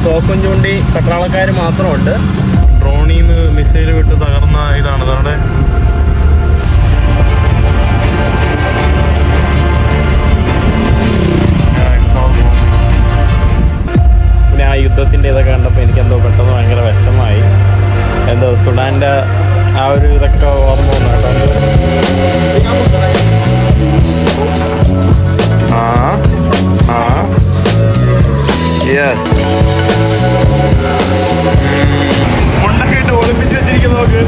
തോക്കും ചൂണ്ടി പട്ടാളക്കാർ മാത്രമുണ്ട്. ഡ്രോണിൽ നിന്ന് മിസൈൽ വിട്ട് തകർന്ന ഇതാണ് അതവിടെ. പിന്നെ ആ യുദ്ധത്തിൻ്റെ ഇതൊക്കെ കണ്ടപ്പോൾ എനിക്കെന്തോ പെട്ടെന്ന് ഭയങ്കര വിഷമമായി. എന്തോ സുഡാൻ്റെ ആ ഒരു ഇതൊക്കെ ഓർമ്മ വന്നു കേട്ടോ. യെസ്, മുണ്ടൊക്കെ ഇട്ട് ഒളിപ്പിച്ച് വെച്ചിരിക്കുന്നു നോക്ക്.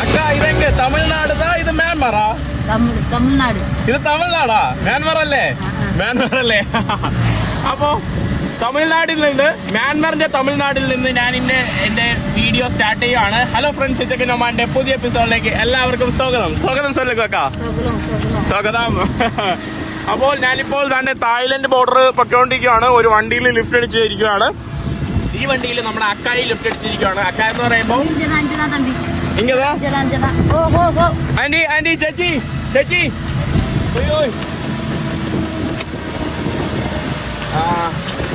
അക്ക ഇതെങ്ക തമിഴ്നാടുതാ ഇത് മ്യാൻമറാ? തമിഴ്നാട്. ഇത് തമിഴ്നാടാ? മ്യാൻമറല്ലേ? മ്യാൻമറല്ലേ? അപ്പോ തമിഴ്നാട്ടിൽ നിന്ന്, മ്യാൻമറിന്റെ തമിഴ്നാട്ടിൽ നിന്ന് ഞാൻ എന്റെ വീഡിയോ സ്റ്റാർട്ട് ചെയ്യുകയാണ്. ഹലോ ഫ്രണ്ട്സ്, ചിക്കൻ ഒമാന്റെ പുതിയ എപ്പിസോഡിലേക്ക് എല്ലാവർക്കും സ്വാഗതം. സ്വാഗതം സൊല്ലിക്കോക്കാ. സ്വാഗതം. അപ്പോൾ ഞാനിപ്പോൾ തന്നെ തായ്ലൻഡ് ബോർഡർ പൊയ്ക്കൊണ്ടിരിക്കുകയാണ്. ഒരു വണ്ടിയിൽ ലിഫ്റ്റ് അടിച്ചിരിക്കുകയാണ്. ഈ വണ്ടിയിൽ നമ്മുടെ അക്കായി ലിഫ്റ്റ് അടിച്ചിരിക്കുകയാണ്. അക്ക എന്ന് പറയുമ്പോൾ ആന്റി ആന്റി ചേച്ചി ചേച്ചി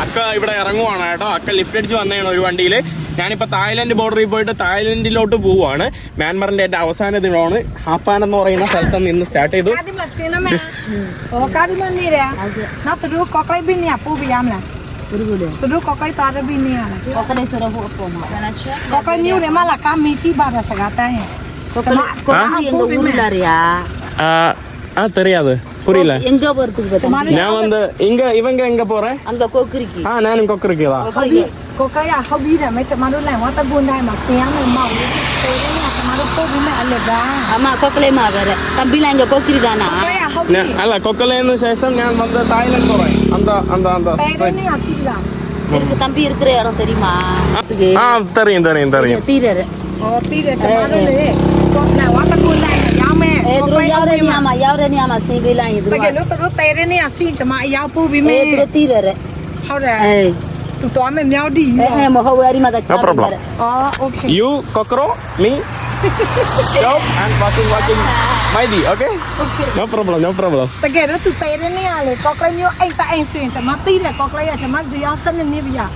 അക്ക ഇവിടെ ഇറങ്ങുവാണ് കേട്ടോ. അക്ക ലിഫ്റ്റ് അടിച്ച് വന്നതാണ് ഒരു വണ്ടിയിൽ. ഞാനിപ്പോൾ തായ്ലൻഡ് ബോർഡറിൽ പോയിട്ട് തായ്ലൻഡിലോട്ട് പോവുകയാണ്. മ്യാൻമറിന്റെ എന്റെ അവസാന ദിനമാണ്. ഹാപ്പാൻ എന്ന് പറയുന്ന സ്ഥലത്ത് നിന്ന് സ്റ്റാർട്ട് ചെയ്തു. தெரியாது, புரியல. நான் வந்து இவங்க எங்க போறேன்? அங்க கொக்கரிக்கு. நானும் கொக்கரிக்கு தான். கொக்கரியா ஹபீட மேச்ச மருல வாட்ட குண்டாய் மசியாம மாவு. അമ്മ കൊക്കലേമാ വേറെ തമ്പില ഇങ്ങ കൊക്കരിതാനാ? അല്ല, കൊക്കലേന്ന് ശേഷം ഞാൻ വന്ന് തായ്ലൻഡ് പോറேன். எனக்கு தம்பி இருக்கிற இடம் தெரியுமா? தெரியும் தெரியும் தெரியும். தீரரு தீர சமானலே நான் வாட்ட குண்டாய் யாமே ஏத்ரோ யாவரேனியாமா யாவரேனியாமா சீபிலா இத்ரோ ஏத்ரோ தேரேனி அசி ஜமா யாபு விமே ஏத்ரோ தீரரு ஹௌரா ஏய் tu to ame miao di mo ho ari ma da cha. No problem. Okay. You kokro me stop and walking mighty, okay? Okay. No problem, no problem. Tagara tu tere ni ale kokro myo ai ta ai swin chama ti le kokro ya chama zia san ni biya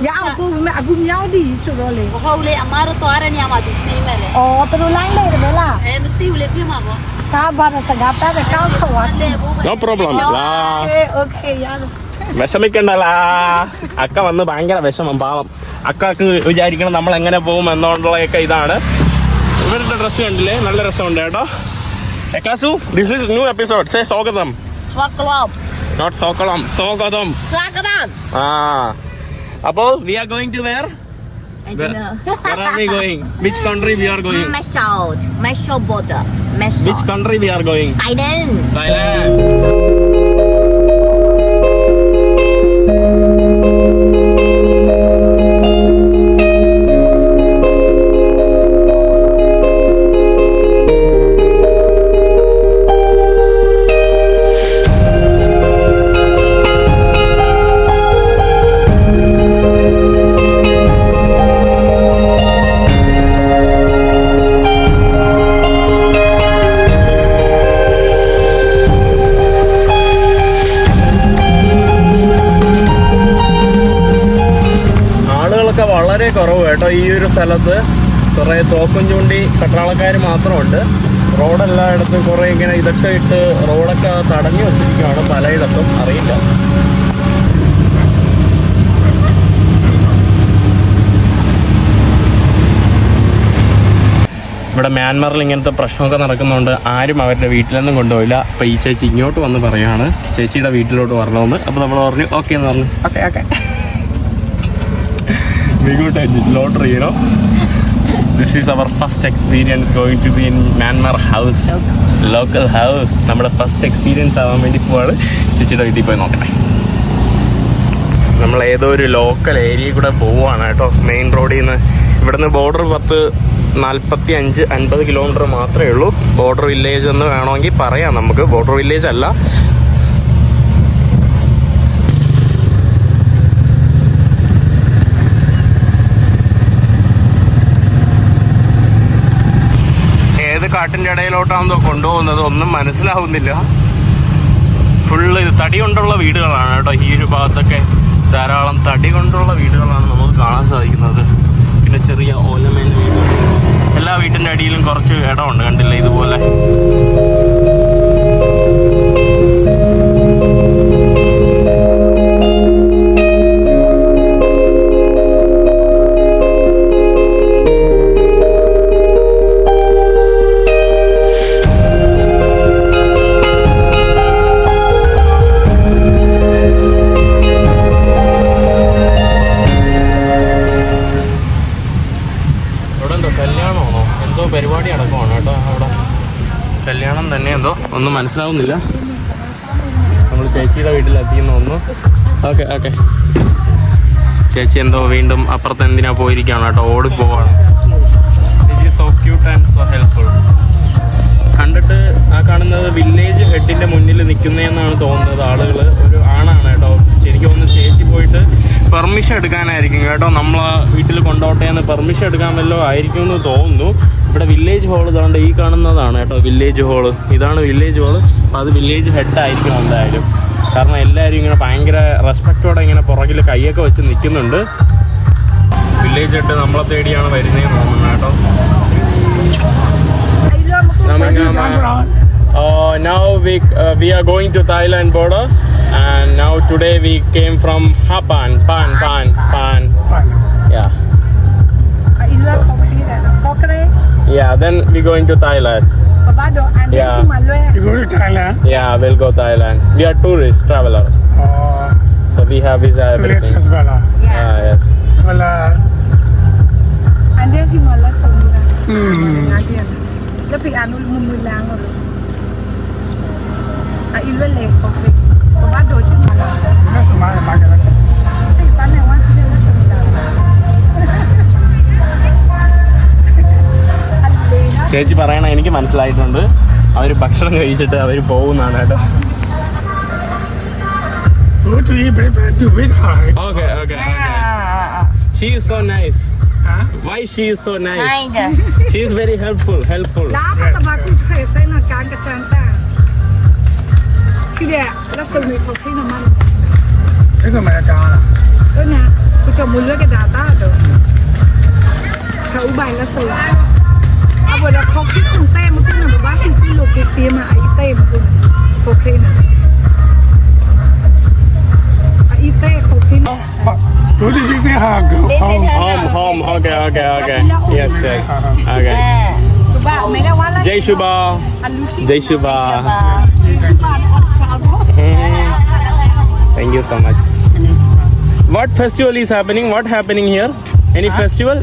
ya apu me agu miao di so ro le ho le amaro to ara ni ama di sei mere to line le re la mesti ule phi ma bo ka ba na sa ga ta de ka so wa no problem la. Okay yaar വിഷമിക്കണ്ടല്ല. അക്ക വന്ന് ഭയങ്കര വിഷമം, പാവം. അക്കക്ക് വിചാരിക്കണം നമ്മൾ എങ്ങനെ പോകും എന്നുള്ളതൊക്കെ. ഇതാണ് ഇവരുടെ ഡ്രസ്സ് കണ്ടില്ലേ, നല്ല രസമുണ്ട് കേട്ടോ. എക്കാസു, this is new episode. Say സ്വാഗതം. നോട്ട് സ്വാഗതം, സ്വാഗതം. അപ്പോൾ we are going to where? Where are we going? Which country we are going? Mesho border. Which country we are going? Thailand. വളരെ കുറവ് കേട്ടോ. ഈ ഒരു സ്ഥലത്ത് കുറേ തോക്കും ചൂണ്ടി പട്ടാളക്കാർ മാത്രമുണ്ട്. റോഡെല്ലായിടത്തും കുറേ ഇങ്ങനെ ഇതൊക്കെ ഇട്ട് റോഡൊക്കെ തടഞ്ഞു വെച്ചിരിക്കുകയാണ് പലയിടത്തും. അറിയില്ല. ഇവിടെ മ്യാൻമറിൽ ഇങ്ങനത്തെ പ്രശ്നമൊക്കെ നടക്കുന്നുണ്ട്. ആരും അവരുടെ വീട്ടിലൊന്നും കൊണ്ടുപോയില്ല. അപ്പോൾ ഈ ചേച്ചി ഇങ്ങോട്ട് വന്ന് പറയുകയാണ് ചേച്ചിയുടെ വീട്ടിലോട്ട് വരണമെന്ന്. അപ്പോൾ നമ്മൾ പറഞ്ഞു ഓക്കെ എന്ന് പറഞ്ഞു. Okay okay. We got a lottery, you know. This is our first experience going to be in Myanmar house, local house. നമ്മുടെ ഫസ്റ്റ് എക്സ്പീരിയൻസ് ആവാൻ വേണ്ടി പോവാണ്. ചേച്ചിയുടെ വീട്ടിൽ പോയി നോക്കട്ടെ. നമ്മൾ ഏതോ ഒരു ലോക്കൽ ഏരിയയിൽ കൂടെ പോവുകയാണ് കേട്ടോ. മെയിൻ റോഡിൽ നിന്ന്. ഇവിടുന്ന് ബോർഡർ 45-50 കിലോമീറ്റർ മാത്രമേ ഉള്ളൂ. ബോർഡർ വില്ലേജ് എന്ന് വേണമെങ്കിൽ പറയാം നമുക്ക്. ബോർഡർ വില്ലേജ് അല്ല. കാട്ടിൻ്റെ ഇടയിലോട്ടാണെന്തോ കൊണ്ടുപോകുന്നത്, ഒന്നും മനസ്സിലാവുന്നില്ല. ഫുള്ള് ഇത് തടി കൊണ്ടുള്ള വീടുകളാണ് കേട്ടോ. ഈ ഒരു ഭാഗത്തൊക്കെ ധാരാളം തടി കൊണ്ടുള്ള വീടുകളാണ് നമുക്ക് കാണാൻ സാധിക്കുന്നത്. പിന്നെ ചെറിയ ഓലമേൽ വീടുകൾ. എല്ലാ വീട്ടിൻ്റെ അടിയിലും കുറച്ച് ഇടമുണ്ട്, കണ്ടില്ലേ ഇതുപോലെ. പരിപാടി അടക്കമാണ് കേട്ടോ. അവിടെ കല്യാണം തന്നെ എന്തോ ഒന്നും മനസ്സിലാവുന്നില്ല. നമ്മൾ ചേച്ചിയുടെ വീട്ടിലെത്തിയെന്ന് തോന്നുന്നു. Okay okay. ചേച്ചി എന്തോ വീണ്ടും അപ്പുറത്ത് എന്തിനാ പോയിരിക്കുകയാണ് കേട്ടോ. ഓടി പോവാണ്. So cute and so helpful. കണ്ടിട്ട് ആ കാണുന്നത് വില്ലേജ് ഹെഡിൻ്റെ മുന്നിൽ നിൽക്കുന്നതെന്നാണ് തോന്നുന്നത്. ആളുകൾ ഒരു ആണാണ് കേട്ടോ. എനിക്ക് തോന്നുന്നു ചേച്ചി പോയിട്ട് പെർമിഷൻ എടുക്കാനായിരിക്കും കേട്ടോ. നമ്മളെ വീട്ടിൽ കൊണ്ടോട്ടെ എന്ന് പെർമിഷൻ എടുക്കാൻ വല്ലോ ആയിരിക്കും എന്ന് തോന്നുന്നു. ഇവിടെ വില്ലേജ് ഹോൾ ഇതാണ്ട് ഈ കാണുന്നതാണ് കേട്ടോ വില്ലേജ് ഹോള്. ഇതാണ് വില്ലേജ് ഹോള്. അപ്പോൾ അത് വില്ലേജ് ഹെഡായിരിക്കും എന്തായാലും. കാരണം എല്ലാവരും ഇങ്ങനെ ഭയങ്കര റെസ്പെക്റ്റോടെ ഇങ്ങനെ പുറകിൽ കൈയൊക്കെ വെച്ച് നിൽക്കുന്നുണ്ട്. വില്ലേജ് ഹെഡ് നമ്മളെ തേടിയാണ് വരുന്നതെന്ന് തോന്നുന്നു കേട്ടോ. Now we are going to Thailand border, and now today we came from Hapan, Pan. Yeah. Yeah, then we going to Thailand. Yeah. You go to Thailand? Yeah, we'll go Thailand. We are tourists, traveler. So we have visa everything. Yeah, yes. Ande Himalaya Samudra. Lebih anu mumulang lo. Ilwe lek okey. Bapa doji malah. Mana semua makan. Siapa ni orang sini Samudra. ചേച്ചി പറയണ എനിക്ക് മനസ്സിലായിട്ടുണ്ട്. അവർ ഭക്ഷണം കഴിച്ചിട്ട് അവർ പോകുന്നതാണ് കേട്ടോ. Okay. She is so nice. Why she is so nice? She is very helpful. Lapa tabaku tu saya nak kang kesanta. Kira la sumi kau kena mana? Eso mana kang? Tu na, kucing mulut ke data tu. Kau ubah la sumi. Apa dah kau kena untai mungkin nak buat isi lokasi mah itai mungkin kau kena. Itai kau kena. Go to this Home. Okay. Yes. Okay. Jai Shubha. Thank you so much. What festival is happening? What happening here? Any festival?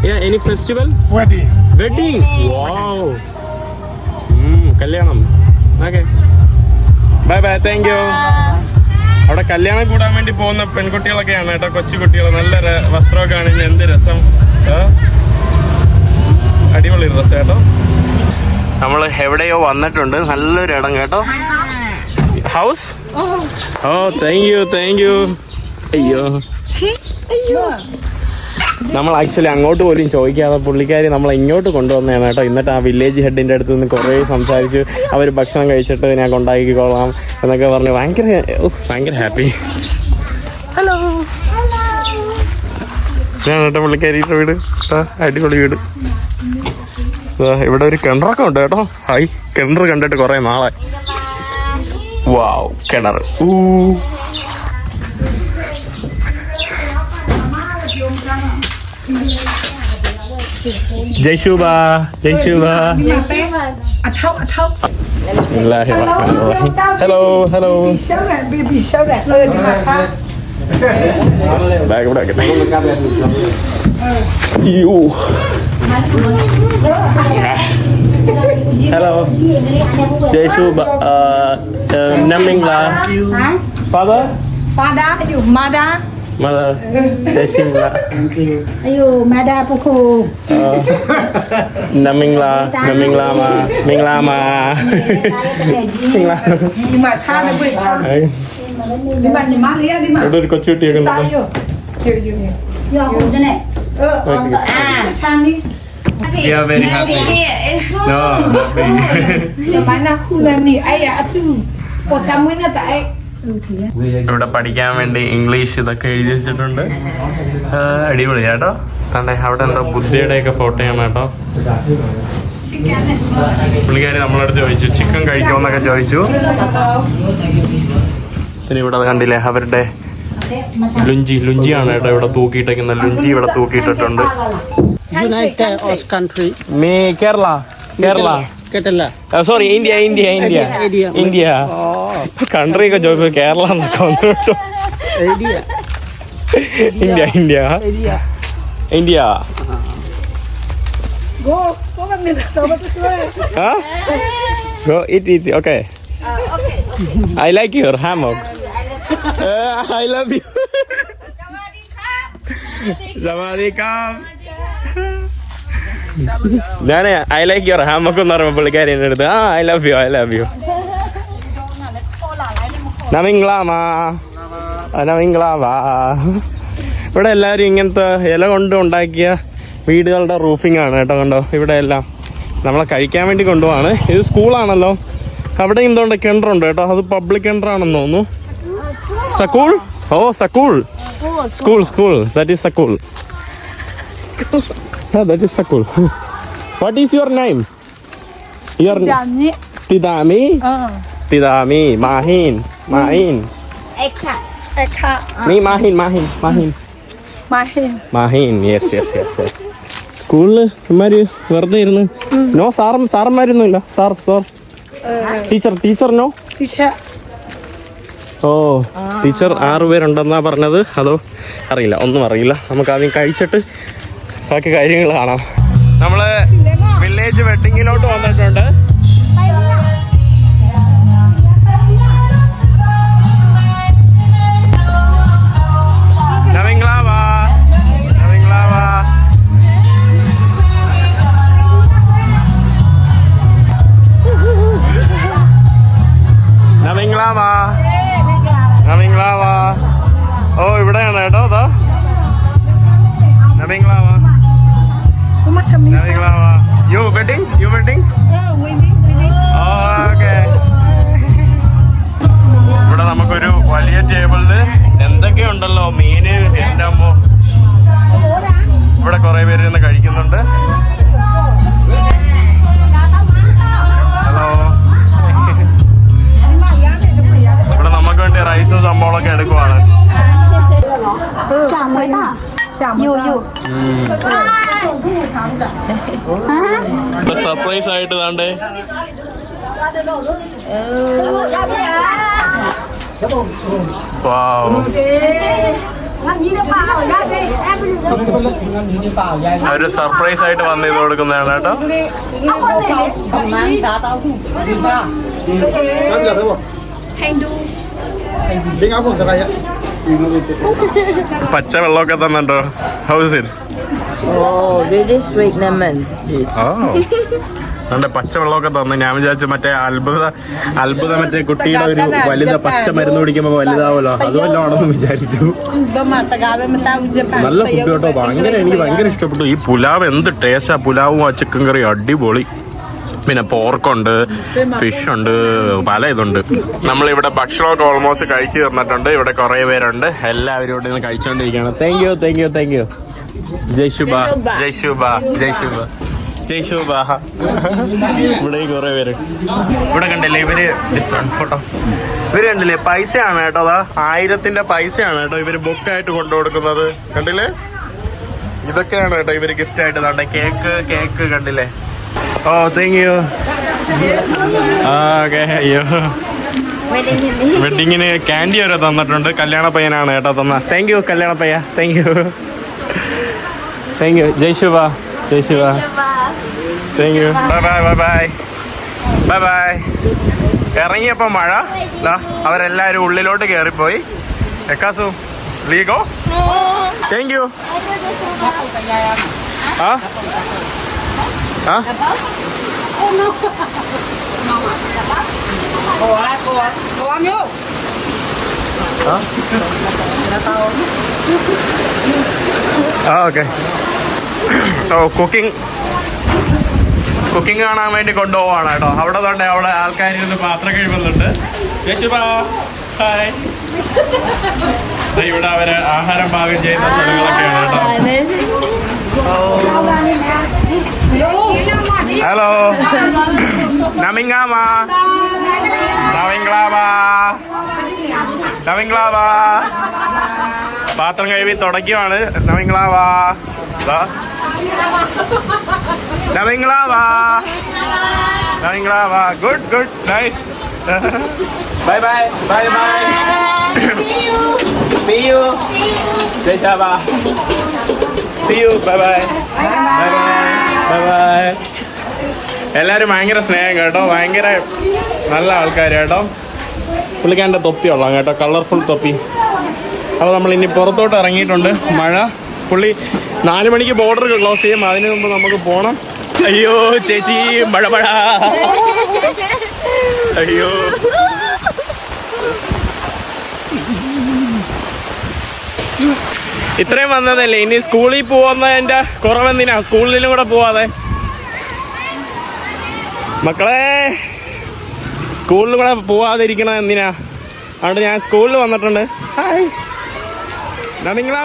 Yeah, any festival? Wedding. Wow. Kalyanam. Okay. Bye. Thank you. അവിടെ കല്യാണം കൂടാൻ വേണ്ടി പോകുന്ന പെൺകുട്ടികളൊക്കെയാണ് കേട്ടോ. കൊച്ചു കുട്ടികൾ നല്ല വസ്ത്രമൊക്കെ ആണെങ്കിൽ എന്ത് രസം. അടിപൊളി ഡ്രസ്സ് കേട്ടോ. നമ്മൾ എവിടെയോ വന്നിട്ടുണ്ട്. നല്ലൊരു ഇടം കേട്ടോ. ഹൗസ്. Thank you. അയ്യോ, നമ്മൾ ആക്ച്വലി അങ്ങോട്ട് പോലും ചോദിക്കാതെ പുള്ളിക്കാരി നമ്മളെ ഇങ്ങോട്ട് കൊണ്ടുവന്നതാണ് കേട്ടോ. എന്നിട്ട് ആ വില്ലേജ് ഹെഡിൻ്റെ അടുത്ത് നിന്ന് കുറേ സംസാരിച്ചു. അവർ ഭക്ഷണം കഴിച്ചിട്ട് ഞാൻ കൊണ്ടാക്കിക്കോളാം എന്നൊക്കെ പറഞ്ഞ് ഭയങ്കര ഹാപ്പി. ഹലോ. ഞാൻ കേട്ടോ പുള്ളിക്കാരിയുടെ വീട്. അടിപൊളി വീട്. ഇവിടെ ഒരു കിണറൊക്കെ ഉണ്ട് കേട്ടോ. ഹായ്, കിണർ കണ്ടിട്ട് കുറേ നാളായി. വാവ്, കിണർ. Jai Shubha. Hello. Baby show that. Baik udah kita. You. Hello. Jai Shubha. Namingla. Father, you mother. Jai Shubha. Ayo, mother puku. Namingla ma. Di macam ada buat. Di mana dia di mana? Udah dikocuti kan. Ya, udah nih. Macam ni. We are very happy. No, happy. Mana hulani ayah asyum. Posamunya tak ഇവിടെ പഠിക്കാൻ വേണ്ടി English ഇതൊക്കെ എഴുതി വെച്ചിട്ടുണ്ട്. അടിപൊളി കേട്ടോ. തന്റെ അവിടെ എന്തോ ബുദ്ധിയുടെ ഒക്കെ ഫോട്ടോയാണ് കേട്ടോ. പുള്ളിക്കാരി നമ്മളടുത്ത് ചോദിച്ചു ചിക്കൻ കഴിക്കുമെന്നൊക്കെ ചോദിച്ചു. പിന്നെ ഇവിടെ കണ്ടില്ലേ അവരുടെ ലുഞ്ചിയാണ് കേട്ടോ ഇവിടെ തൂക്കിയിട്ടേക്കുന്ന ലുഞ്ചി ഇവിടെ തൂക്കിയിട്ടിട്ടുണ്ട്. May Kerala sorry India country ഒക്കെ ചോദിച്ചു കേരള എന്നൊക്കെ വന്നു കേട്ടോ. India Go Manila. Sama tu semua. Go eat okay. I like your hammock. I love you. Sawadikap. ഞാൻ ഐ ലൈക്ക് യുവർ ഹാമക്ക് എന്ന് പറയുമ്പോൾ പുള്ളിക്കാരി എൻ്റെ അടുത്ത് ഐ ലവ് യു നമിങ്ലാമാ. ഇവിടെ എല്ലാവരും ഇങ്ങനത്തെ ഇല കൊണ്ട് ഉണ്ടാക്കിയ വീടുകളുടെ റൂഫിംഗ് ആണ് കേട്ടോ. കണ്ടോ ഇവിടെ എല്ലാം നമ്മളെ കഴിക്കാൻ വേണ്ടി കൊണ്ടുപോവാണ്. ഇത് സ്കൂളാണല്ലോ. അവിടെ എന്തുകൊണ്ട് കിണറുണ്ട് കേട്ടോ. അത് പബ്ലിക് കിണറാണെന്ന് തോന്നുന്നു. School that is school. That is Sakul. What is your name? Your Tidami. Mahin. Eka. Mahin. Yes. സ്കൂളില് ഇമാര് വെറുതെ ഇരുന്ന് നോ സാറന്മാരൊന്നുമില്ല. Sir teacher no. ഓ ടീച്ചർ 6 പേരുണ്ടെന്നാ പറഞ്ഞത്. അതോ അറിയില്ല, ഒന്നും അറിയില്ല. നമുക്ക് ആദ്യം കഴിച്ചിട്ട് ബാക്കി കാര്യങ്ങൾ കാണാം. നമ്മള് വില്ലേജ് വെഡിങ്ങിലോട്ട് വന്നിട്ടുണ്ട്. നമിങ്ലാവാ. ഓ ഇവിടെയാണ് കേട്ടോ. അതാ നമിങ്ലാവാ. You wedding? Winning. Okay. ഇവിടെ നമുക്കൊരു വലിയ ടേബിളില് എന്തൊക്കെയുണ്ടല്ലോ, മീന്, എൻ്റെ അമ്മ. ഇവിടെ കുറെ പേര് ഇരുന്ന് കഴിക്കുന്നുണ്ട്. ഹലോ. ഇവിടെ നമുക്ക് വേണ്ടി റൈസും സംഭവങ്ങളൊക്കെ എടുക്കുവാണ്. സർപ്രൈസ് ആയിട്ട് താണ്ടേ ഒരു സർപ്രൈസ് ആയിട്ട് വന്ന് ഇത് കൊടുക്കുന്നതാണ് കേട്ടോ. പച്ച വെള്ളമൊക്കെ തന്നുണ്ടോ. How's it? really sweet lemon juice. അതുകൊണ്ട് പച്ച വെള്ളമൊക്കെ തന്നു. ഞാൻ വിചാരിച്ചു മറ്റേ അത്ഭുത മറ്റേ കുട്ടിയുടെ ഒരു വലുത പച്ച മരുന്ന് കുടിക്കുമ്പോ വലുതാവല്ലോ അതുമല്ലാണെന്ന് വിചാരിച്ചു. നല്ല ഫുഡ് കേട്ടോ. എനിക്ക് ഭയങ്കര ഇഷ്ടപ്പെട്ടു. ഈ പുലാവ് എന്ത് ടേസ്റ്റാ. പുലാവും ആ ചിക്കൻ കറിയും അടിപൊളി. പിന്നെ പോർക്കുണ്ട്, ഫിഷ് ഉണ്ട്, പല ഇതുണ്ട്. നമ്മളിവിടെ ഭക്ഷണമൊക്കെ ഓൾമോസ്റ്റ് കഴിച്ചു തീർന്നിട്ടുണ്ട്. ഇവിടെ കുറെ പേരുണ്ട്. എല്ലാവരും ഇവിടെ നിന്ന് കഴിച്ചുകൊണ്ടിരിക്കുകയാണ്. Thank you. ജയ് ശുഭ. ഇവിടെ കുറെ പേര്. ഇവിടെ കണ്ടില്ലേ ഇവര് ഫോട്ടോ. ഇവര് കണ്ടില്ലേ പൈസയാണ് കേട്ടോ. അതാ 1000 പൈസയാണ് കേട്ടോ ഇവര് ബുക്കായിട്ട് കൊണ്ടു കൊടുക്കുന്നത്. കണ്ടില്ലേ ഇതൊക്കെയാണ് കേട്ടോ ഇവര് ഗിഫ്റ്റ് ആയിട്ട് തണ്ട. കേക്ക് കണ്ടില്ലേ. ഓ താങ്ക് യു. ഓക്കെ. അയ്യോ വെഡിങ്ങിന് ക്യാൻഡി വരെ തന്നിട്ടുണ്ട്. കല്യാണ പയ്യനാണ് കേട്ടോ തന്ന. താങ്ക് യു കല്യാണ പയ്യ. Thank you. Jai Shiva. Thank you. Bye. ഇറങ്ങിയപ്പോ മഴ. അവരെല്ലാരും ഉള്ളിലോട്ട് കയറിപ്പോയി. എക്കാസു ലീഗോ. Thank you. Okay. Cooking cooking കാണാൻ വേണ്ടി കൊണ്ടുപോവാണ് കേട്ടോ. അവിടെ തൊട്ടേ അവിടെ ആൾക്കാരിരുന്ന് പാത്രം കഴിവുന്നുണ്ട്. ഹായ്. ഇവിടെ അവര് ആഹാരം പാകം ചെയ്യുന്ന സ്ഥലങ്ങളൊക്കെയാണ് കേട്ടോ. ഹലോ നമിങ്കാമ നവിങ്കളാവാ പാത്രം കഴുകി തുടയ്ക്കുവാണ്. നവിങ്കളാവാ നവിങ്കളാവാ good good nice. Bye bye bye bye. See you. Jeshaba. See you. Bye bye. Bye bye. എല്ലാവരും ഭയങ്കര സ്നേഹം കേട്ടോ, ഭയങ്കര നല്ല ആൾക്കാർ കേട്ടോ. പുള്ളിക്കാരൻ്റെ തൊപ്പി ഉള്ളതാണ് കേട്ടോ, കളർഫുൾ തൊപ്പി. അപ്പോൾ നമ്മൾ ഇനി പുറത്തോട്ട് ഇറങ്ങിയിട്ടുണ്ട്. മഴ പുള്ളി 4 മണിക്ക് ബോർഡർ ക്ലോസ് ചെയ്യും, അതിന് മുമ്പ് നമുക്ക് പോകണം. അയ്യോ ചേച്ചി മഴ മഴ. അയ്യോ ഇത്രയും വന്നതല്ലേ, ഇനി സ്കൂളിൽ പോകുന്നതിൻ്റെ കുറവെന്തിനാ സ്കൂളിലും കൂടെ പോവാതെ. മക്കളെ സ്കൂളിൽ കൂടെ പോവാതിരിക്കണത് എന്തിനാ, അതുകൊണ്ട് ഞാൻ സ്കൂളിൽ വന്നിട്ടുണ്ട്. ഹായ് നിങ്ങളാ.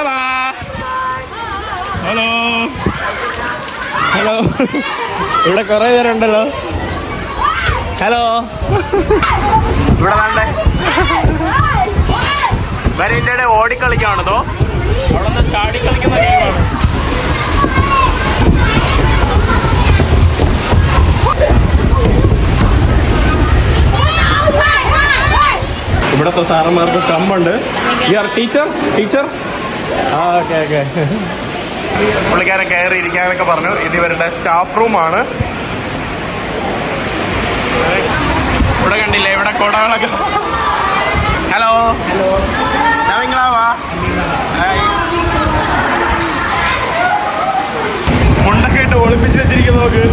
ഹലോ ഹലോ, ഇവിടെ കുറേ പേരുണ്ടല്ലോ. ഹലോ ഇവിടെ വേണ്ടേ വരെ ഓടിക്കളിക്കാണതോ, അവിടെ നിന്ന് ചാടിക്കളിക്കുന്ന ഗെയിമാണ്. ഇവിടത്തെ സാറന്മാർക്ക് കമ്പുണ്ട്. Teacher teacher okay okay. പുള്ളിക്കാരൻ കയറി ഇരിക്കാനൊക്കെ പറഞ്ഞു. ഇത് ഇവരുടെ സ്റ്റാഫ് റൂമാണ്. ഇവിടെ കണ്ടില്ലേ, ഇവിടെ കുടകളൊക്കെ. Hello hello നവിങ്കളാവാ. മുണ്ടൊക്കെ ഇട്ട് ഒളിപ്പിച്ച് വെച്ചിരിക്കുന്നു നോക്ക്.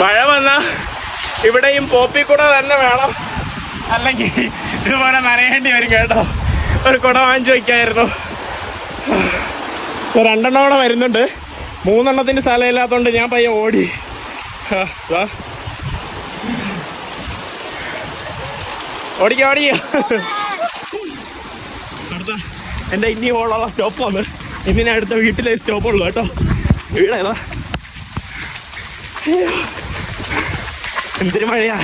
മഴ വന്ന ഇവിടെയും പോപ്പി കുട തന്നെ വേണം, അല്ലെങ്കിൽ ഇതുപോലെ നനയേണ്ടി വരും കേട്ടോ. ഒരു കുട വാങ്ങിച്ചു വയ്ക്കായിരുന്നു. 2 എണ്ണോടെ വരുന്നുണ്ട്. 3 എണ്ണത്തിന് സ്ഥലമില്ലാത്തതുകൊണ്ട് ഞാൻ പയ്യെ ഓടി. ഓടിക്ക ഓടിക്ക. അടുത്ത എൻ്റെ ഇനി ഓളുള്ള സ്റ്റോപ്പ് വന്ന് ഇന്നിനെ അടുത്ത വീട്ടിലെ സ്റ്റോപ്പുള്ളൂ കേട്ടോ. വീടേതാ, എന്തൊരു മഴയാ.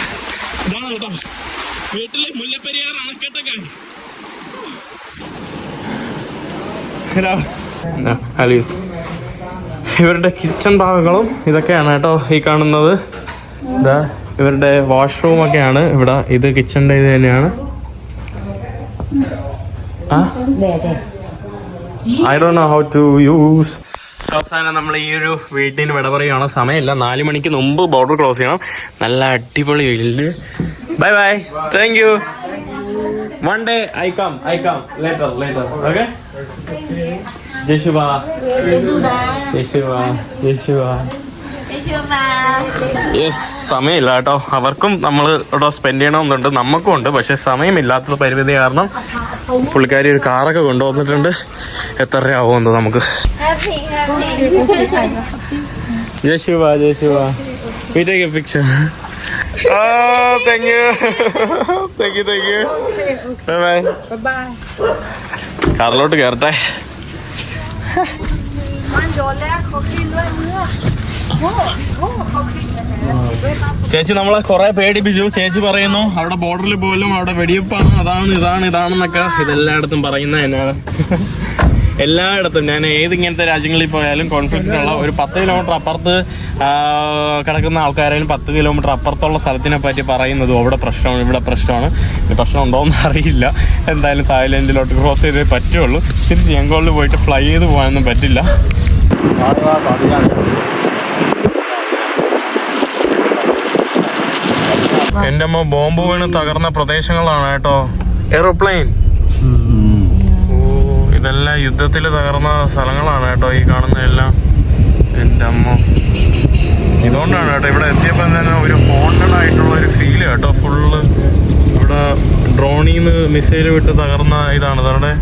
ഇതാണ് കേട്ടോ വീട്ടിലെ മുല്ലപ്പെരിയാർ അണക്കെട്ടൊക്കെ. ഇവരുടെ കിച്ചൺ ഭാഗങ്ങളും ഇതൊക്കെയാണ് കേട്ടോ ഈ കാണുന്നത്. ഇതാ ഇവരുടെ വാഷ്റൂമൊക്കെയാണ് ഇവിടെ. ഇത് കിച്ചണിൻ്റെ ഇത് തന്നെയാണ്. I don't know how to use. അവസാനം നമ്മൾ ഈ ഒരു വീട്ടിന് വിട പറയുകയാണ്. സമയമില്ല, 4 മണിക്ക് മുമ്പ് ബോർഡർ ക്ലോസ് ചെയ്യണം. നല്ല അടിപൊളി വെയില്. Bye bye, thank you. One day I come later. Okay? Yeshua. Yes, സമയമില്ല കേട്ടോ. അവർക്കും നമ്മൾ ഇവിടെ സ്പെൻഡ് ചെയ്യണമെന്നുണ്ട്, നമുക്കും ഉണ്ട്. പക്ഷെ സമയമില്ലാത്ത പരിമിതി കാരണം പുള്ളിക്കാരി ഒരു കാറൊക്കെ കൊണ്ടുവന്നിട്ടുണ്ട്. എത്ര രൂപയാവുമെന്ന് നമുക്ക്. ജയശിവ we take a picture. Oh, thank you. Bye. കാറിലോട്ട് കയറട്ടെ. ചേച്ചി നമ്മളെ കുറെ പേടിപ്പിച്ചു. ചേച്ചി പറയുന്നു അവിടെ ബോർഡറിൽ പോലും അവിടെ വെടിവെപ്പാണ്, ഇതാണെന്നൊക്കെ. ഇതെല്ലായിടത്തും പറയുന്ന എന്നാണ്. എല്ലായിടത്തും ഞാൻ ഇങ്ങനത്തെ രാജ്യങ്ങളിൽ പോയാലും കോൺഫ്ലിക്റ്റ് ഉള്ള ഒരു 10 കിലോമീറ്റർ അപ്പുറത്ത് കിടക്കുന്ന ആൾക്കാരായാലും 10 കിലോമീറ്റർ അപ്പുറത്തുള്ള സ്ഥലത്തിനെ പറ്റി പറയുന്നതും അവിടെ പ്രശ്നമാണ്, ഇവിടെ പ്രശ്നമാണ്. പ്രശ്നം ഉണ്ടോയെന്ന് അറിയില്ല. എന്തായാലും തായ്ലൻഡിലോട്ട് ക്രോസ് ചെയ്തേ പറ്റുള്ളൂ. തിരിച്ച് യങ്കോളിൽ പോയിട്ട് ഫ്ലൈ ചെയ്ത് പോകാനൊന്നും പറ്റില്ല. എൻ്റെ അമ്മ ബോംബ് വീണ് തകർന്ന പ്രദേശങ്ങളാണ് കേട്ടോ. എയ്റോപ്ലെയിൻ, ഇതെല്ലാം യുദ്ധത്തിൽ തകർന്ന സ്ഥലങ്ങളാണ് കേട്ടോ ഈ കാണുന്ന എല്ലാം. എൻ്റെ അമ്മ, ഇതുകൊണ്ടാണ് കേട്ടോ ഇവിടെ എത്തിയപ്പോൾ തന്നെ ഒരു ഹോണ്ടഡ് ആയിട്ടുള്ള ഒരു ഫീല് കേട്ടോ. ഫുള്ള് ഇവിടെ ഡ്രോണിൽ നിന്ന് മിസൈൽ വിട്ട് തകർന്ന ഇതാണ്. അതവിടെ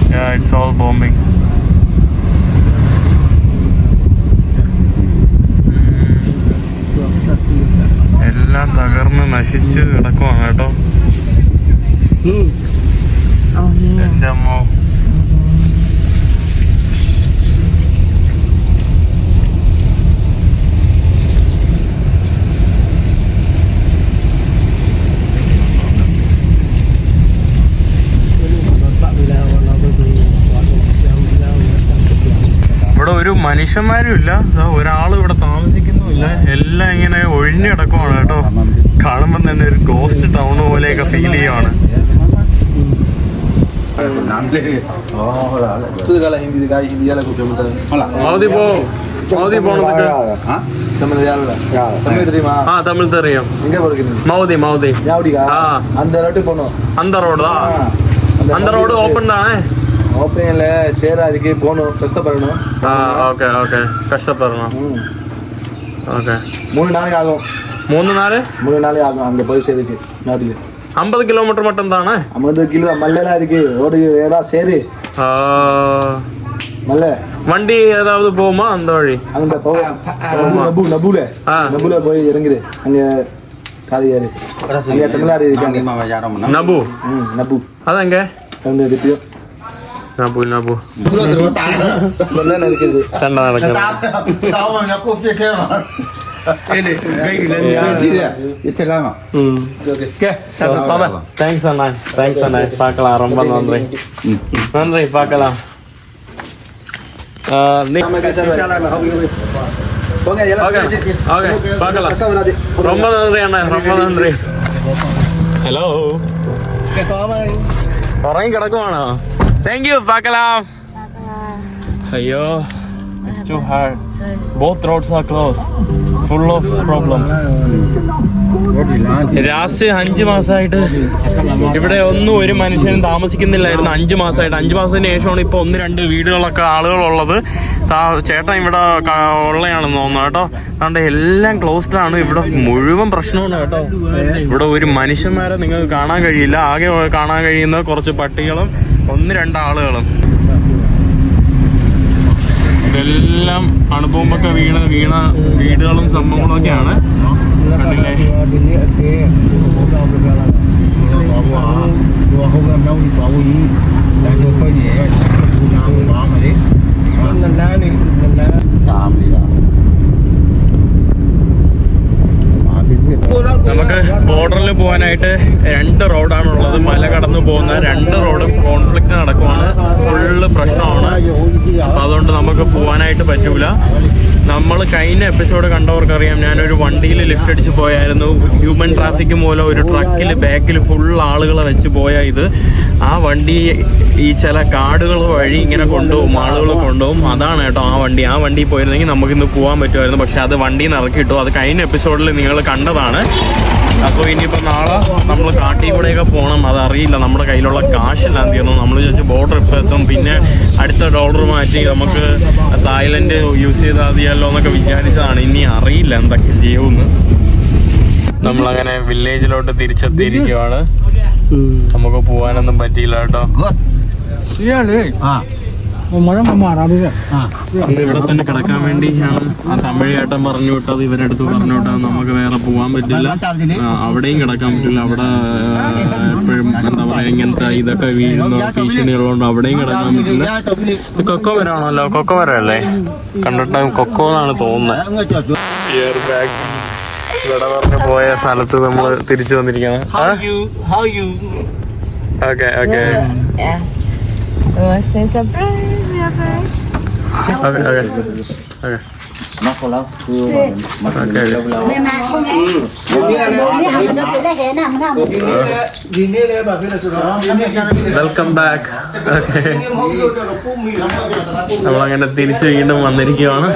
Yeah, it's all bombing. എല്ലാം തകർന്ന് നശിച്ച് കിടക്കുവാണ് കേട്ടോ. എന്റെ അമ്മോ. ഇവിടെ ഒരു മനുഷ്യന്മാരും ഇല്ല, ഒരാളും ഇവിടെ താമസിക്കുന്നുമില്ല, എല്ലാം ഇങ്ങനെ ഒഴിഞ്ഞു കിടക്കുവാണ് കേട്ടോ. കാണുമ്പോൾ തന്നെ ഒരു ഗോസ്റ്റ് ടൗൺ പോലെയൊക്കെ ഫീൽ ചെയ്യുവാണ്. தமிழ் தெரியும். மௌதி மௌதி அந்த ரோடு தான். அந்த ரோடு ஓப்பன் தானே? ஓப்பன் இல்ல, சேரா இருக்கு, போகணும், கஷ்டப்படணும். ஓகே ஓகே, கஷ்டப்படணும். ஓகே, 3 நாளைக்கு ஆகும். 3 நாள் ஆகும் அங்க போய் சேருக்கு. 50 கிலோமீட்டர் மட்டும் தானே? 50 கிலோ மல்லைலாம் இருக்கு, ரோடு ஏதா சேரு மல்ல. வண்டி ஏதாவது போகுமா அந்த வழி? அங்க நபுல போய் இறங்குது. அங்க காரியாரு அங்க தமிழ்நாடு இருக்காங்க. நபு நபு அதான் எங்க அங்க இருக்கு. நபு நபு சண்டை நடக்குது. சண்டை நடக்குது. தேங்க்ஸ் அண்ணா, தேங்க்ஸ் அண்ணா. பார்க்கலாம், ரொம்ப நன்றி. நன்றி, பார்க்கலாம். ரொம்ப நன்றி அண்ணா, ரொம்ப நன்றி. ஹலோ, ഉറങ്ങി കിടക്കുവാണോ? താങ്ക് യു, பார்க்கலாம். അയ്യോ, it's too hard. Both roads are closed, full of problems. Last 5 മാസമായിട്ട് ഇവിടെ ഒന്നും ഒരു മനുഷ്യനും താമസിക്കുന്നില്ലായിരുന്നു. 5 മാസമായിട്ട്, 5 മാസത്തിന് ശേഷമാണ് ഇപ്പോൾ 1-2 വീടുകളൊക്കെ ആളുകളുള്ളത്. ചേട്ടൻ ഇവിടെ ഉള്ളയാണെന്ന് തോന്നുന്നു കേട്ടോ. അതുകൊണ്ട് എല്ലാം ക്ലോസ്ഡ് ആണ്. ഇവിടെ മുഴുവൻ പ്രശ്നമാണ് കേട്ടോ. ഇവിടെ ഒരു മനുഷ്യന്മാരെ നിങ്ങൾക്ക് കാണാൻ കഴിയില്ല. ആകെ കാണാൻ കഴിയുന്ന കുറച്ച് പട്ടികളും 1-2 ആളുകളും. ഇതെല്ലാം അണുബോംബൊക്കെ വീണ വീടുകളും സംഭവങ്ങളും ഒക്കെയാണ്. കണ്ടില്ലേ? നമുക്ക് ബോർഡറിൽ പോകാനായിട്ട് 2 റോഡാണുള്ളത്. മല കടന്നു പോകുന്ന 2 റോഡും കോൺഫ്ലിക്റ്റ് നടക്കുവാണ്. ഫുള്ള് പ്രശ്നമാണ്. അപ്പം അതുകൊണ്ട് നമുക്ക് പോകാനായിട്ട് പറ്റൂല. നമ്മൾ കഴിഞ്ഞ എപ്പിസോഡ് കണ്ടവർക്കറിയാം, ഞാനൊരു വണ്ടിയിൽ ലിഫ്റ്റ് അടിച്ച് പോയായിരുന്നു. ഹ്യൂമൻ ട്രാഫിക് മൂലം ഒരു ട്രക്കിൽ ബാക്കിൽ ഫുൾ ആളുകളെ വെച്ച് പോയ ഇത്. ആ വണ്ടി ഈ ചില കാടുകൾ വഴി ഇങ്ങനെ കൊണ്ടുപോകും, ആളുകൾ കൊണ്ടുപോകും. അതാണ് കേട്ടോ ആ വണ്ടി. ആ വണ്ടി പോയിരുന്നെങ്കിൽ നമുക്കിന്ന് പോകാൻ പറ്റുമായിരുന്നു. പക്ഷെ അത് വണ്ടിയിൽ നിന്ന് ഇറക്കി കിട്ടും. അത് കഴിഞ്ഞ എപ്പിസോഡിൽ നിങ്ങൾ കണ്ടതാണ്. അപ്പോൾ ഇനിയിപ്പോൾ നാളെ നമ്മൾ കാട്ടിൽ കൂടെയൊക്കെ പോകണം. അതറിയില്ല, നമ്മുടെ കയ്യിലുള്ള കാശെല്ലാം തീർന്നു. നമ്മൾ ചോദിച്ചു ബോർഡർ ഇപ്പോൾ എത്തും, പിന്നെ അടുത്ത ഡോളർ മാറ്റി നമുക്ക് തായ്ലൻഡ് യൂസ് ചെയ്താൽ മതിയല്ലോ എന്നൊക്കെ വിചാരിച്ചതാണ്. ഇനി അറിയില്ല എന്തൊക്കെ ചെയ്യുമെന്ന്. നമ്മളങ്ങനെ വില്ലേജിലോട്ട് തിരിച്ചെത്തിയിരിക്കുവാണ്. നമുക്ക് പോകാനൊന്നും പറ്റിയില്ല കേട്ടോ. അന്ന് ഇവിടെ തന്നെ കിടക്കാൻ വേണ്ടിയാണ് ആ തമിഴ് ചേട്ടൻ പറഞ്ഞു വിട്ടത്. ഇവരെടുത്ത് പറഞ്ഞു വിട്ടത് നമുക്ക് വേറെ പോകാൻ പറ്റില്ല, അവിടെയും കിടക്കാൻ പറ്റില്ല. അവിടെ എപ്പോഴും എന്താ പറയാ, ഇങ്ങനത്തെ ഇതൊക്കെ വീഴുന്ന ഭീഷണികളുണ്ട്, അവിടെയും കിടക്കാൻ പറ്റില്ല. ഇത് കൊക്കോ മരമാണല്ലോ, കൊക്കോ മരമല്ലേ? കണ്ടിട്ട് കൊക്കോ എന്നാണ് തോന്നുന്നത്. ഇവിടെ പറഞ്ഞു പോയ സ്ഥലത്ത് നമ്മൾ തിരിച്ചു വന്നിരിക്കുന്നത്. Okay okay Say surprise, we are fresh. Okay. nó có lắm welcome back. നമ്മളങ്ങനെ തിരിച്ച് വീണ്ടും വന്നിരിക്കുകയാണ്.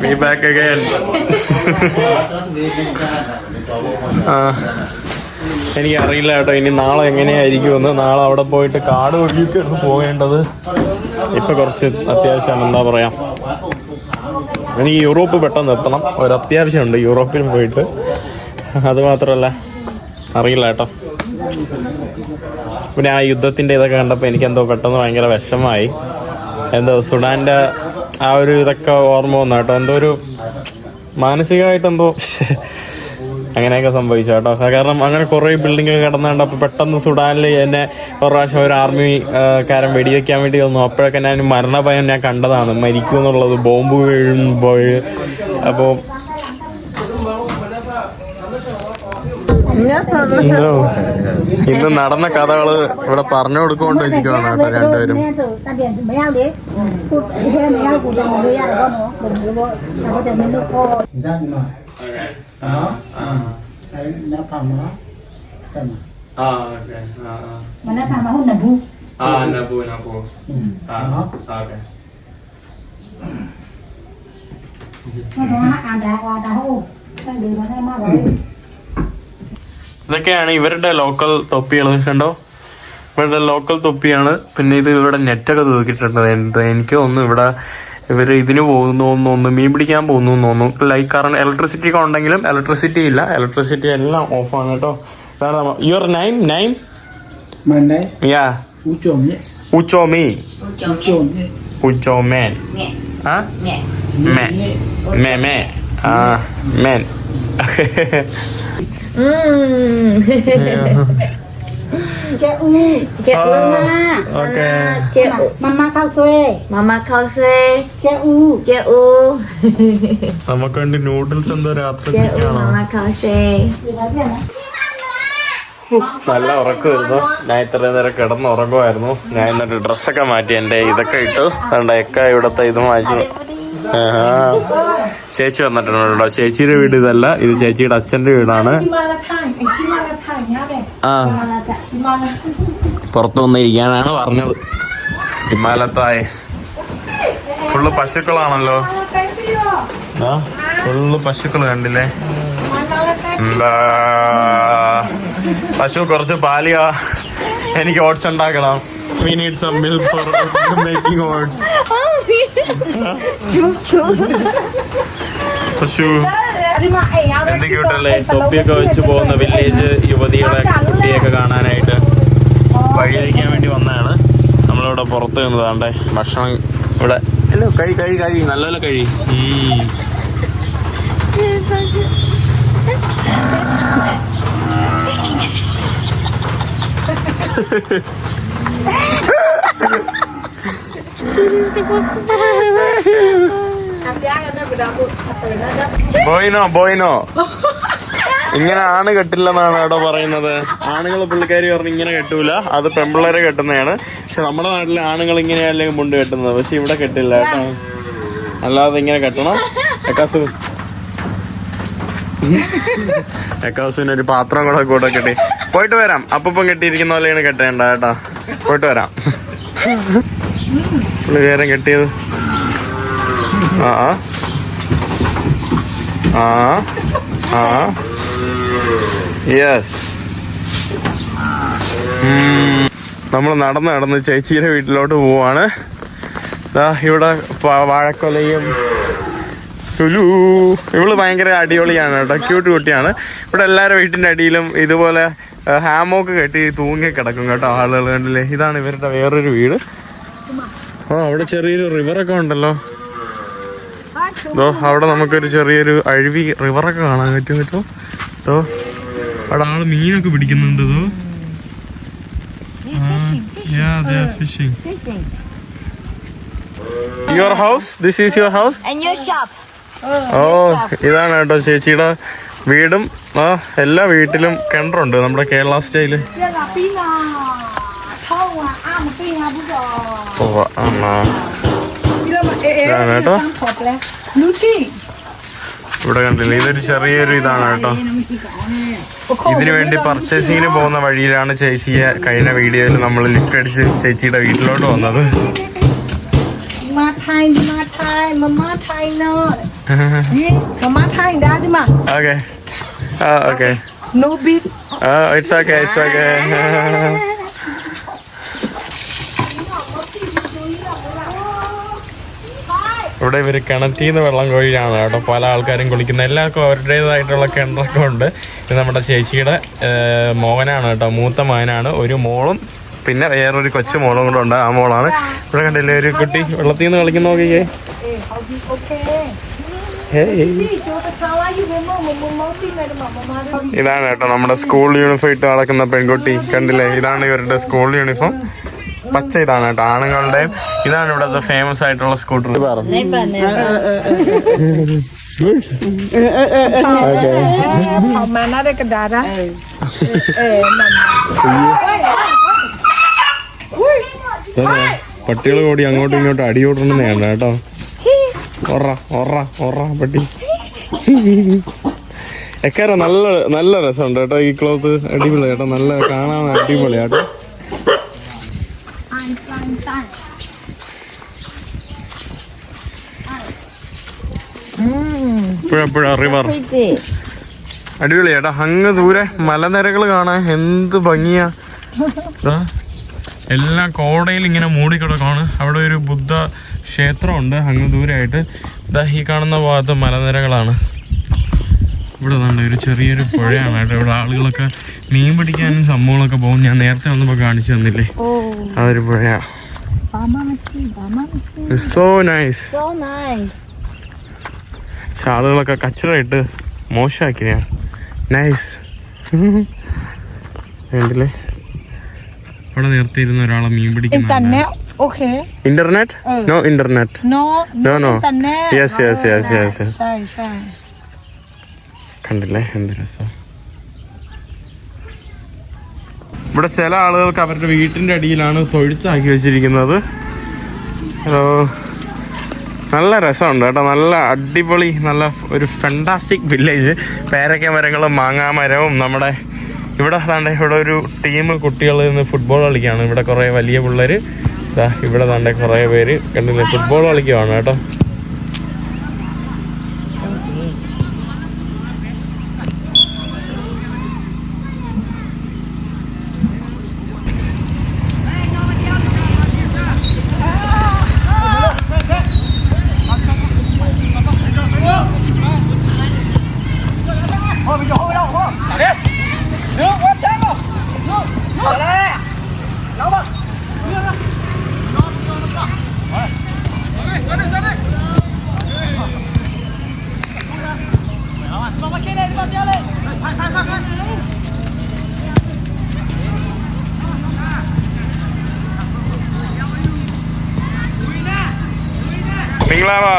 We back again. എനിക്ക് അറിയില്ല കേട്ടോ ഇനി നാളെ എങ്ങനെയായിരിക്കുമെന്ന്. നാളെ അവിടെ പോയിട്ട് കാട് ഒഴുകിയിട്ടാണ് പോകേണ്ടത്. ഇപ്പൊ കുറച്ച് അത്യാവശ്യമാണ്, എന്താ പറയാ, എനിക്ക് യൂറോപ്പ് പെട്ടെന്ന് എത്തണം, ഒരു അത്യാവശ്യമുണ്ട് യൂറോപ്പിൽ പോയിട്ട്. അതുമാത്രമല്ല അറിയില്ല കേട്ടോ. പിന്നെ ആ യുദ്ധത്തിൻ്റെ ഇതൊക്കെ കണ്ടപ്പോൾ എനിക്കെന്തോ പെട്ടെന്ന് ഭയങ്കര വിഷമമായി. എന്തോ സുഡാൻ്റെ ആ ഒരു ഇതൊക്കെ ഓർമ്മ വന്നു കേട്ടോ. എന്തോ ഒരു മാനസികമായിട്ടെന്തോ അങ്ങനെയൊക്കെ സംഭവിച്ചു കേട്ടോ. കാരണം അങ്ങനെ കുറേ ബിൽഡിംഗ് കിടന്നുണ്ട്. അപ്പോൾ പെട്ടെന്ന് സുഡാനിൽ എന്നെ ഒരു പ്രാവശ്യം ഒരു ആർമിക്കാരൻ വെടിവെക്കാൻ വേണ്ടി വന്നു. അപ്പോഴൊക്കെ ഞാൻ മരണഭയം ഞാൻ കണ്ടതാണ്, മരിക്കും എന്നുള്ളത്, ബോംബ് വീഴുമ്പോൾ. അപ്പോൾ ഇന്ന് നടന്ന കഥകള് ഇവിടെ പറഞ്ഞു കൊടുക്കൊണ്ടിരിക്കുകയാണ് കേട്ടോ രണ്ടുപേരും. ഇതൊക്കെയാണ് ഇവരുടെ ലോക്കൽ തൊപ്പികൾ. കണ്ടോ, ഇവരുടെ ലോക്കൽ തൊപ്പിയാണ്. പിന്നെ ഇത് ഇവിടെ നെറ്റൊക്കെ തൂക്കിയിട്ടുണ്ട്. എനിക്ക് തോന്നുന്നു ഇവിടെ ഇവർ ഇതിന് പോകുന്നു തോന്നുന്നു, മീൻ പിടിക്കാൻ പോകുന്നു തോന്നുന്നു. ലൈക്ക് കാരണം ഇലക്ട്രിസിറ്റി ഒക്കെ ഉണ്ടെങ്കിലും ഇലക്ട്രിസിറ്റി ഇല്ല, ഇലക്ട്രിസിറ്റി എല്ലാം ഓഫാണ് കേട്ടോ. യുവർ നെയിം യാ ഉച്ചോമി ഉച്ചോമേൻ മേൻ. നമുക്ക് വേണ്ടി നൂഡിൽസ് എന്തോ രാത്രി നല്ല ഉറക്കമായിരുന്നു. ഞാൻ ഇത്രയും നേരം കിടന്ന് ഉറങ്ങുമായിരുന്നു. ഞാൻ എന്നിട്ട് ഡ്രസ്സൊക്കെ മാറ്റി എൻ്റെ ഇതൊക്കെ ഇട്ടു. അതുകൊണ്ട് എക്ക ഇവിടത്തെ ഇതും വായിച്ചു. ചേച്ചി വന്നിട്ടുണ്ട് കേട്ടോ. ചേച്ചിയുടെ വീട് ഇതല്ല, ഇത് ചേച്ചിയുടെ അച്ഛൻ്റെ വീടാണ്. പുറത്തു വന്നിരിക്കാനാണ് പറഞ്ഞത്. ഹിമാലയത്തായ ഫുള്ള് പശുക്കളാണല്ലോ. ഫുള്ള് പശുക്കൾ കണ്ടില്ലേ? എന്താ പശു കുറച്ച് പാലിയാ, എനിക്ക് ഓട്സ് ഉണ്ടാക്കണം. We need some milk for making oats. പശു എന്ത് ക്യൂട്ടല്ലേ. തൊപ്പിയൊക്കെ വെച്ച് പോകുന്ന വില്ലേജ് യുവതികളെ കുട്ടിയൊക്കെ കാണാനായിട്ട് വഴിയിരിക്കാൻ വേണ്ടി വന്നതാണ്. നമ്മളിവിടെ പുറത്ത് നിന്നതാണ്ടേ ഭക്ഷണം ഇവിടെ. അല്ലോ കഴി നല്ലപോലെ കഴി. ബോയിനോ ഇങ്ങനെ ആണ് കെട്ടില്ലെന്നാണ് അവിടെ പറയുന്നത്. ആണുങ്ങൾ പുള്ളിക്കാരി പറഞ്ഞ് ഇങ്ങനെ കെട്ടൂല, അത് പെമ്പിള്ളേരെ കെട്ടുന്നതാണ്. പക്ഷെ നമ്മുടെ നാട്ടിലെ ആണുങ്ങൾ ഇങ്ങനെയല്ലേ മുണ്ട് കെട്ടുന്നത്, പക്ഷെ ഇവിടെ കെട്ടില്ല കേട്ടോ. അല്ലാതെ ഇങ്ങനെ കെട്ടണം. എക്കാസുവിനൊരു പാത്രം കൂടെ കെട്ടി പോയിട്ട് വരാം. അപ്പം കെട്ടിയിരിക്കുന്ന പോലെയാണ് കെട്ടേണ്ട കേട്ടോ. പോയിട്ട് വരാം. പുള്ളിക്കാരൻ കെട്ടിയത് യെസ്. നമ്മൾ നടന്ന് ചേച്ചിയുടെ വീട്ടിലോട്ട് പോവാണ്. ഇവിടെ വാഴക്കൊലയും. ഇവള് ഭയങ്കര അടിപൊളിയാണ് കേട്ടോ, ക്യൂട്ട് കുട്ടിയാണ്. ഇവിടെ എല്ലാവരുടെ വീട്ടിൻ്റെ അടിയിലും ഇതുപോലെ ഹാമോക്ക് കെട്ടി തൂങ്ങി കിടക്കും കേട്ടോ ആളുകൾ. കണ്ടില്ലേ, ഇതാണ് ഇവരുടെ വേറൊരു വീട്. അവിടെ ചെറിയൊരു റിവറൊക്കെ ഉണ്ടല്ലോ. അവിടെ നമുക്കൊരു ചെറിയൊരു അരുവി റിവറൊക്കെ കാണാൻ പറ്റും കേട്ടോ. അവിടെ ആള് മീനൊക്കെ പിടിക്കുന്നുണ്ട്. Your house, this is your house and your shop. ഓ ഇതാണ് കേട്ടോ ചേച്ചിയുടെ വീടും. എല്ലാ വീട്ടിലും കിണറുണ്ട്, നമ്മുടെ കേരള സ്റ്റൈല്. കേട്ടോ ഇവിടെ കണ്ടില്ലേ, ഇതൊരു ചെറിയൊരു ഇതാണ് കേട്ടോ. ഇതിനു വേണ്ടി പർച്ചേസിങ്ങിന് പോകുന്ന വഴിയിലാണ് ചേച്ചിയെ കഴിഞ്ഞ വീഡിയോയിൽ നമ്മൾ ലിഫ്റ്റ് അടിച്ച് ചേച്ചിയുടെ വീട്ടിലോട്ട് വന്നത്. Okay. Okay. No beat. It's okay. It's okay. ഇവിടെ ഇവർ കിണറ്റിൽ നിന്ന് വെള്ളം കോരിയാണ് കേട്ടോ പല ആൾക്കാരും കുളിക്കുന്നത്. എല്ലാവർക്കും അവരുടേതായിട്ടുള്ള കിണറൊക്കെ ഉണ്ട്. ഇത് നമ്മുടെ ചേച്ചിയുടെ മോഹനാണ് കേട്ടോ, മൂത്ത മകനാണ്. ഒരു മോളും പിന്നെ വേറൊരു കൊച്ചു മോളും കൂടെ ഉണ്ട്. ആ മോളാണ്. ഇവിടെ കണ്ടില്ലേ ഒരു കുട്ടി വെള്ളത്തിൽ നിന്ന് കളിക്കുന്ന നോക്കിയേ. ഇതാണ് കേട്ടോ നമ്മുടെ സ്കൂൾ യൂണിഫോം ഇട്ട് നടക്കുന്ന പെൺകുട്ടി. കണ്ടില്ലേ, ഇതാണ് ഇവരുടെ സ്കൂൾ യൂണിഫോം. പച്ച ഇതാണ് കേട്ടോ ആണുങ്ങളുടെയും. ഇതാണ് ഇവിടുത്തെ ഫേമസ് ആയിട്ടുള്ള സ്കൂട്ടർ. പട്ടികൾ കൂടി അങ്ങോട്ടും ഇങ്ങോട്ടും അടിയോടണമെന്ന് വേണ്ട കേട്ടോ. പട്ടി എക്കാരം നല്ല നല്ല രസമുണ്ട് കേട്ടോ. ഈ ക്ലോത്ത് അടിപൊളി കേട്ടോ, നല്ല കാണാൻ അടിപൊളി കേട്ടോ. റിവർ അടിപൊളി ചേട്ടാ. അങ്ങ് ദൂരെ മലനിരകൾ കാണാൻ എന്ത് ഭംഗിയാ. എല്ലാം കോടയിൽ ഇങ്ങനെ മൂടിക്കിടക്കാണ്. അവിടെ ഒരു ബുദ്ധ ക്ഷേത്രമുണ്ട് അങ്ങ് ദൂരെയായിട്ട്. ഇതാ ഈ കാണുന്ന ഭാഗത്ത് മലനിരകളാണ്. ഇവിടെ നല്ല ഒരു ചെറിയൊരു പുഴയാണ് കേട്ടോ. ഇവിടെ ആളുകളൊക്കെ മീൻ പിടിക്കാനും സംഭവങ്ങളൊക്കെ പോകും. ഞാൻ നേരത്തെ വന്നപ്പോ കാണിച്ചു തന്നില്ലേ, അതൊരു പുഴയാ. So nice. പക്ഷെ ആളുകളൊക്കെ കച്ചറ ഇട്ട് മോശമാക്കിയാണ്. നൈസ്. കണ്ടില്ലേ, അവിടെ നിർത്തിയിരുന്ന ഒരാളെ മീൻ പിടിക്കുന്ന. Internet no internet no yes yes yes yes. കണ്ടില്ലേ എന്ത് രസം. ഇവിടെ ചില ആളുകൾക്ക് അവരുടെ വീട്ടിന്റെ അടിയിലാണ് തൊഴുത്താക്കി വെച്ചിരിക്കുന്നത്. ഹലോ, നല്ല രസമുണ്ട് കേട്ടോ. നല്ല അടിപൊളി, നല്ല ഒരു ഫാന്റാസ്റ്റിക് വില്ലേജ്. പേരക്ക മരങ്ങളും മാങ്ങാ മരവും. നമ്മുടെ ഇവിടെ ഇവിടെ ഒരു ടീം കുട്ടികൾ നിന്ന് ഫുട്ബോൾ കളിക്കുകയാണ്. ഇവിടെ കുറേ വലിയ പിള്ളേർ ഇവിടെ കുറേ പേര് കണ്ടില്ലേ ഫുട്ബോൾ കളിക്കുകയാണ് കേട്ടോ. Vinglava.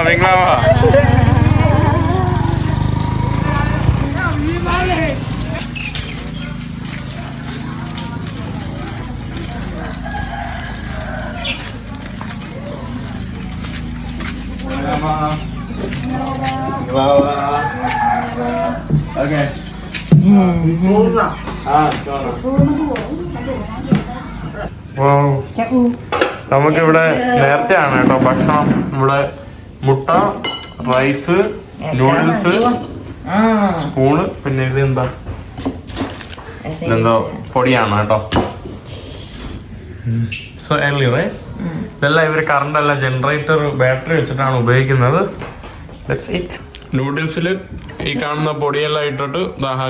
Okay. നമുക്കിവിടെ നേരത്തെയാണ് കേട്ടോ ഭക്ഷണം. ഇവിടെ മുട്ട, റൈസ്, നൂഡിൽസ്, സ്പൂണ്, പിന്നെ ഇത് ഇതെന്തോ പൊടിയാണ് കേട്ടോ. So early right. ഇതെല്ലാം ഇവർ കറണ്ട് അല്ല, ജനറേറ്റർ ബാറ്ററി വെച്ചിട്ടാണ് ഉപയോഗിക്കുന്നത്. നൂഡിൽസിൽ ഈ കാണുന്ന പൊടിയെല്ലാം ഇട്ടിട്ട്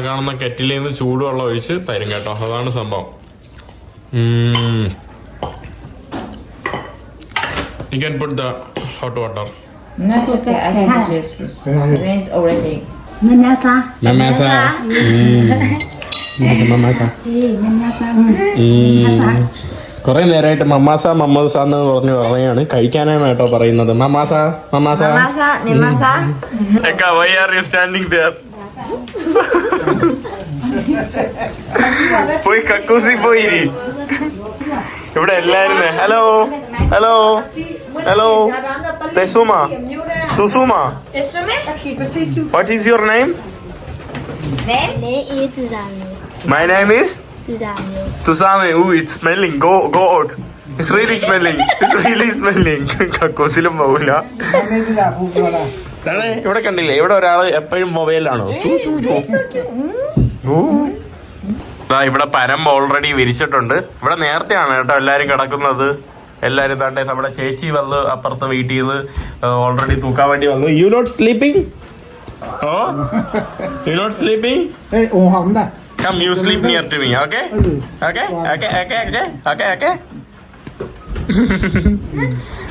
കാണുന്ന കെറ്റിലിൽ നിന്ന് ചൂടുവെള്ളം ഒഴിച്ച് തരും കേട്ടോ. അതാണ് സംഭവം. You can put the hot water. No, it's okay. I can just rinse already. Mamasa. കുറെ നേരമായിട്ട് മമ്മാസ മമ്മദ് എന്ന് പറഞ്ഞു പറയാണ്. കഴിക്കാനാണ് കേട്ടോ പറയുന്നത്. മമ്മാസ മമ്മാസ. Why are you standing there? പോയി കക്കൂസി പോയി. ഇവിടെ എല്ലാരും hello hello hello. Tesuma. Tusuma. What is your name? Name is Tuzami. My name is Tusami. Ooh, it's smelling. Go out. It's really smelling. It's really smelling. കക്കൂസിലും പോകില്ല. ഇവിടെ കണ്ടില്ലേ, ഇവിടെ ഒരാള് എപ്പോഴും മൊബൈലാണോ? ഇവിടെ പരമ്പ് ഓൾറെഡി വിരിച്ചിട്ടുണ്ട്. ഇവിടെ നേരത്തെയാണ് കേട്ടോ എല്ലാരും കിടക്കുന്നത്. എല്ലാരും താട്ടെ നമ്മുടെ ചേച്ചി വന്ന് അപ്പുറത്തെ വീട്ടിൽ നിന്ന് ഓൾറെഡി തൂക്കാൻ വേണ്ടി വന്നു. You not sleeping? Oh you not sleeping? Come, you sleep near to me, okay? Okay?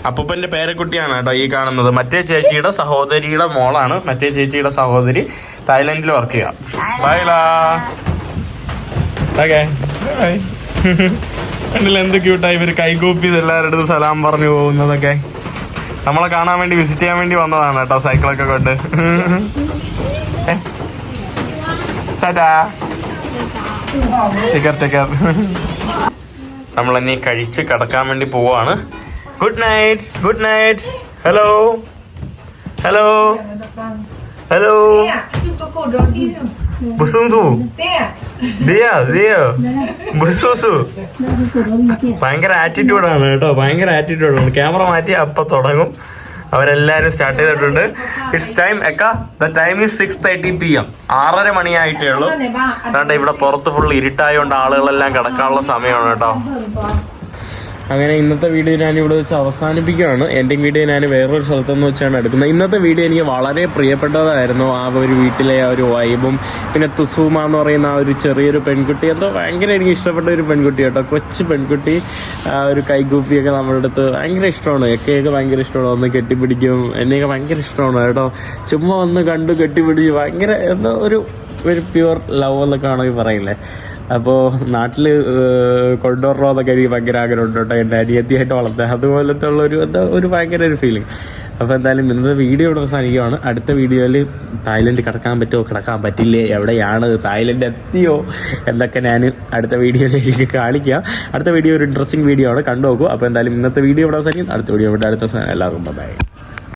അപ്പൂപ്പന്റെ പേരക്കുട്ടിയാണ് കേട്ടോ ഈ കാണുന്നത്. മറ്റേ ചേച്ചിയുടെ സഹോദരിയുടെ മോളാണ്. മറ്റേ ചേച്ചിയുടെ സഹോദരി തായ്ലൻഡിൽ വർക്ക് ചെയ്യാം. ബൈലാ. ഓക്കെ കണ്ടില്ല എന്ത് ക്യൂട്ടായി ഇവര് കൈകൂപ്പി എല്ലാവരുടെ അടുത്ത് സലാം പറഞ്ഞു പോകുന്നതൊക്കെ. നമ്മളെ കാണാൻ വേണ്ടി വിസിറ്റ് ചെയ്യാൻ വേണ്ടി വന്നതാണ് കേട്ടോ സൈക്കിളൊക്കെ കൊണ്ട്. നമ്മളിനി കഴിച്ച് കിടക്കാൻ വേണ്ടി പോവാണ്. Good night, good night. Hello hello hello ബുസുന്തു ബുസൂസു. ഭയങ്കര ആറ്റിറ്റ്യൂഡാണ് കേട്ടോ, ഭയങ്കര ആറ്റിറ്റ്യൂഡാണ്. ക്യാമറ മാറ്റി അപ്പൊ തുടങ്ങും. അവരെല്ലാരും സ്റ്റാർട്ട് ചെയ്തിട്ടുണ്ട്. ഇറ്റ്സ് ടൈം എക്ക. The time is 6:30 PM. 6:30 മണിയായിട്ടേ ഉള്ളൂ. അതുകൊണ്ട് ഇവിടെ പുറത്ത് ഫുൾ ഇരുട്ടായതുകൊണ്ട് ആളുകളെല്ലാം കിടക്കാനുള്ള സമയമാണ് കേട്ടോ. അങ്ങനെ ഇന്നത്തെ വീഡിയോ ഞാൻ ഇവിടെ വെച്ച് അവസാനിപ്പിക്കുകയാണ്. എൻ്റെ വീഡിയോ ഞാൻ വേറൊരു സ്ഥലത്തുനിന്ന് വെച്ചാണ് എടുക്കുന്നത്. ഇന്നത്തെ വീഡിയോ എനിക്ക് വളരെ പ്രിയപ്പെട്ടതായിരുന്നു. ആ ഒരു വീട്ടിലെ ആ ഒരു വൈബും പിന്നെ തുസൂമ എന്ന് പറയുന്ന ആ ഒരു ചെറിയൊരു പെൺകുട്ടി, എന്തോ ഭയങ്കര എനിക്ക് ഇഷ്ടപ്പെട്ട ഒരു പെൺകുട്ടി കേട്ടോ. കൊച്ചു പെൺകുട്ടി. ആ ഒരു കൈകൂപ്പിയൊക്കെ നമ്മുടെ അടുത്ത് ഭയങ്കര ഇഷ്ടമാണ്. എക്കെയൊക്കെ ഭയങ്കര ഇഷ്ടമാണ്. ഒന്ന് കെട്ടിപ്പിടിക്കും. എന്നെയൊക്കെ ഭയങ്കര ഇഷ്ടമാണ് കേട്ടോ. ചുമ്മാ ഒന്ന് കണ്ടു കെട്ടിപ്പിടിച്ച് ഭയങ്കര എന്തോ ഒരു പ്യുവർ ലവ് എന്നൊക്കെ ആണെങ്കിൽ പറയില്ലേ. അപ്പോൾ നാട്ടിൽ കൊണ്ടുവരണോ എന്നൊക്കെ എനിക്ക് ഭയങ്കര ആഗ്രഹമുണ്ട് കേട്ടോ. എൻ്റെ അനിയത്തിയായിട്ട് വളർത്താൻ അതുപോലത്തെ ഉള്ള ഒരു ഭയങ്കര ഒരു ഫീലിംഗ്. അപ്പോൾ എന്തായാലും ഇന്നത്തെ വീഡിയോ ഇവിടെ അവസാനിക്കുകയാണ്. അടുത്ത വീഡിയോയിൽ തായ്ലൻഡ് കിടക്കാൻ പറ്റുമോ കിടക്കാൻ പറ്റില്ലേ, എവിടെയാണ്, തായ്ലൻഡ് എത്തിയോ എന്നൊക്കെ ഞാൻ അടുത്ത വീഡിയോയിൽ എനിക്ക് കാണിക്കാം. അടുത്ത വീഡിയോ ഒരു ഇൻട്രസ്റ്റിംഗ് വീഡിയോ ആണ്, കണ്ടു നോക്കൂ. അപ്പോൾ എന്തായാലും ഇന്നത്തെ വീഡിയോ ഇവിടെ അവസാനിക്കും. അടുത്ത വീഡിയോ ഇവിടെ അടുത്ത എല്ലാവർക്കും ബൈ.